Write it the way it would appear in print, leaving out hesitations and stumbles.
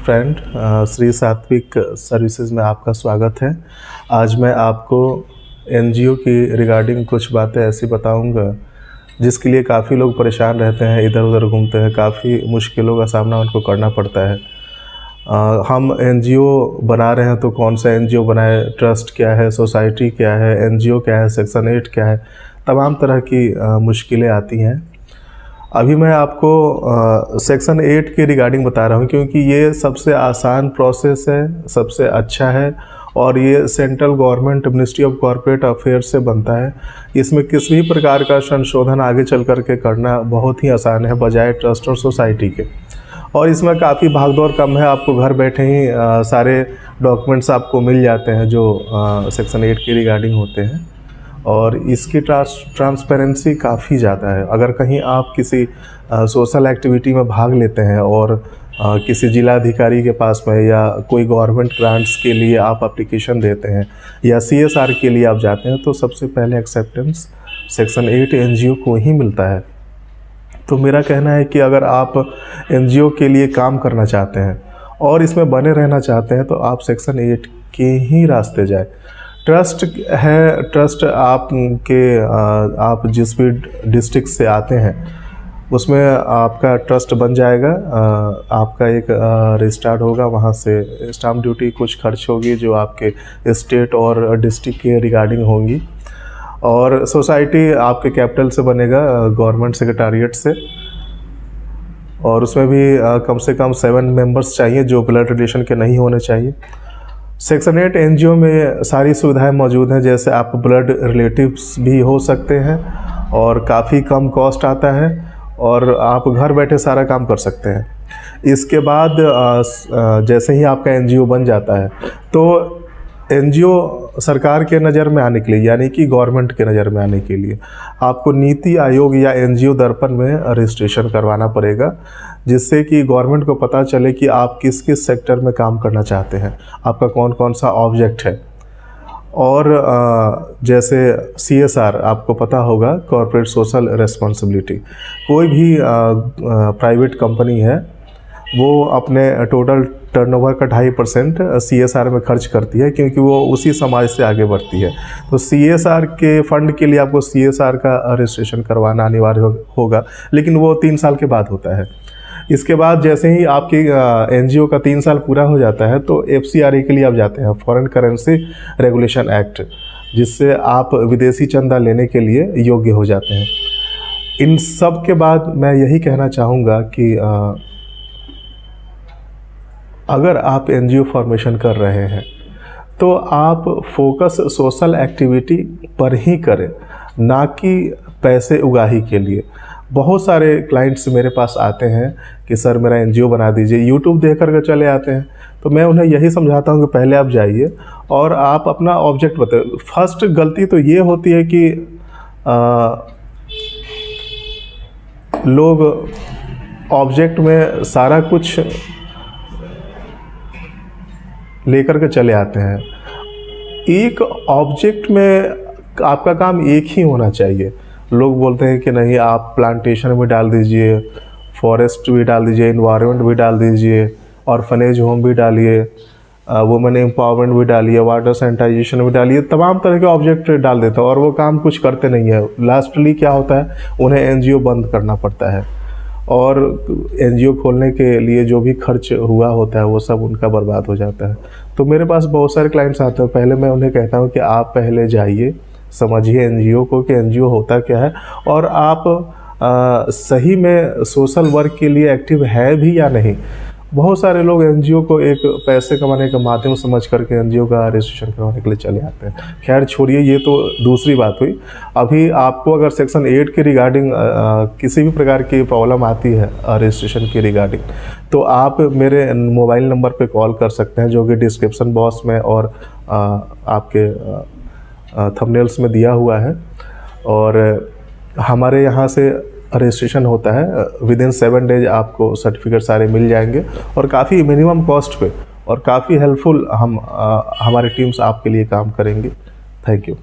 Friend, Shri सात्विक services में आपका स्वागत है। आज मैं आपको एनजीओ की रिगार्डिंग कुछ बातें ऐसी बताऊंगा जिसके लिए काफ़ी लोग परेशान रहते हैं, इधर उधर घूमते हैं, काफ़ी मुश्किलों का सामना उनको करना पड़ता है। हम एनजीओ बना रहे हैं तो कौन सा एनजीओ बनाए, ट्रस्ट क्या है, सोसाइटी क्या है, एनजीओ क्या है, सेक्शन 8 क्या है, तमाम तरह की मुश्किलें आती हैं। अभी मैं आपको सेक्शन 8 के रिगार्डिंग बता रहा हूँ क्योंकि ये सबसे आसान प्रोसेस है, सबसे अच्छा है और ये central government ministry of corporate affairs से बनता है। इसमें किसी भी प्रकार का संशोधन आगे चल कर के करना बहुत ही आसान है बजाय ट्रस्ट और सोसाइटी के। और इसमें काफ़ी भागदौड़ कम है, आपको घर बैठे ही सारे डॉक्यूमेंट्स आपको मिल जाते हैं जो सेक्शन 8 के रिगार्डिंग होते हैं। और इसकी ट्रांसपेरेंसी काफ़ी ज़्यादा है। अगर कहीं आप किसी सोशल एक्टिविटी में भाग लेते हैं और किसी जिलाधिकारी के पास में या कोई गवर्नमेंट ग्रांट्स के लिए आप एप्लीकेशन देते हैं या CSR के लिए आप जाते हैं तो सबसे पहले एक्सेप्टेंस सेक्शन 8 एनजीओ को ही मिलता है। तो मेरा कहना है कि अगर आप एनजीओ के लिए काम करना चाहते हैं और इसमें बने रहना चाहते हैं तो आप सेक्शन 8 के ही रास्ते जाए। ट्रस्ट है, ट्रस्ट आप जिस भी डिस्ट्रिक्ट से आते हैं उसमें आपका ट्रस्ट बन जाएगा। आपका एक रजिस्टर्ड होगा, वहाँ से स्टाम्प ड्यूटी कुछ खर्च होगी जो आपके स्टेट और डिस्ट्रिक्ट के रिगार्डिंग होंगी। और सोसाइटी आपके कैपिटल से बनेगा, गवर्नमेंट सेक्रेटारिएट से, और उसमें भी कम से कम 7 मेंबर्स चाहिए जो ब्लड रिलेशन के नहीं होने चाहिए। सेक्शन 8 एनजीओ में सारी सुविधाएं मौजूद हैं, जैसे आप ब्लड रिलेटिव्स भी हो सकते हैं और काफ़ी कम कॉस्ट आता है और आप घर बैठे सारा काम कर सकते हैं। इसके बाद जैसे ही आपका एनजीओ बन जाता है तो एनजीओ सरकार के नज़र में आने के लिए, यानी कि गवर्नमेंट के नज़र में आने के लिए आपको नीति आयोग या एनजीओ दर्पण में रजिस्ट्रेशन करवाना पड़ेगा, जिससे कि गवर्नमेंट को पता चले कि आप किस किस सेक्टर में काम करना चाहते हैं, आपका कौन कौन सा ऑब्जेक्ट है। और जैसे CSR आपको पता होगा, कॉर्पोरेट सोशल रेस्पॉन्सिबिलिटी, कोई भी प्राइवेट कंपनी है वो अपने टोटल टर्नओवर का 2.5% CSR में खर्च करती है क्योंकि वो उसी समाज से आगे बढ़ती है। तो CSR के फंड के लिए आपको CSR का रजिस्ट्रेशन करवाना अनिवार्य होगा, लेकिन वो 3 साल के बाद होता है। इसके बाद जैसे ही आपकी एनजीओ का 3 साल पूरा हो जाता है तो FCRA के लिए आप जाते हैं, फॉरेन करेंसी रेगुलेशन एक्ट, जिससे आप विदेशी चंदा लेने के लिए योग्य हो जाते हैं। इन सब के बाद मैं यही कहना चाहूँगा कि अगर आप एनजीओ फॉर्मेशन कर रहे हैं तो आप फोकस सोशल एक्टिविटी पर ही करें, ना कि पैसे उगाही के लिए। बहुत सारे क्लाइंट्स मेरे पास आते हैं कि सर मेरा एनजीओ बना दीजिए, यूट्यूब देख कर के चले आते हैं। तो मैं उन्हें यही समझाता हूँ कि पहले आप जाइए और आप अपना ऑब्जेक्ट बताइए। फर्स्ट गलती तो ये होती है कि लोग ऑब्जेक्ट में सारा कुछ लेकर के चले आते हैं। एक ऑब्जेक्ट में आपका काम एक ही होना चाहिए। लोग बोलते हैं कि नहीं, आप प्लांटेशन भी डाल दीजिए, फॉरेस्ट भी डाल दीजिए, इन्वायरमेंट भी डाल दीजिए, ऑर्फनेज होम भी डालिए, वुमेन एम्पावरमेंट भी डालिए, वाटर सैनिटाइजेशन भी डालिए, तमाम तरह के ऑब्जेक्ट डाल देते हैं और वो काम कुछ करते नहीं है। लास्टली क्या होता है, उन्हें एनजीओ बंद करना पड़ता है और एनजीओ खोलने के लिए जो भी खर्च हुआ होता है वो सब उनका बर्बाद हो जाता है। तो मेरे पास बहुत सारे क्लाइंट्स आते हैं, पहले मैं उन्हें कहता हूँ कि आप पहले जाइए, समझिए एनजीओ को कि एनजीओ होता क्या है और आप सही में सोशल वर्क के लिए एक्टिव है भी या नहीं। बहुत सारे लोग एनजीओ को एक पैसे कमाने का माध्यम समझ करके एनजीओ का रजिस्ट्रेशन करवाने के लिए चले आते हैं। खैर छोड़िए, ये तो दूसरी बात हुई। अभी आपको अगर सेक्शन 8 के रिगार्डिंग किसी भी प्रकार की प्रॉब्लम आती है रजिस्ट्रेशन के रिगार्डिंग, तो आप मेरे मोबाइल नंबर पे कॉल कर सकते हैं जो कि डिस्क्रिप्शन बॉक्स में और आपके थंबनेल्स में दिया हुआ है। और हमारे यहाँ से रजिस्ट्रेशन होता है, विदिन 7 डेज आपको सर्टिफिकेट सारे मिल जाएंगे और काफ़ी मिनिमम कॉस्ट पे और काफ़ी हेल्पफुल हमारी टीम्स आपके लिए काम करेंगे। Thank you.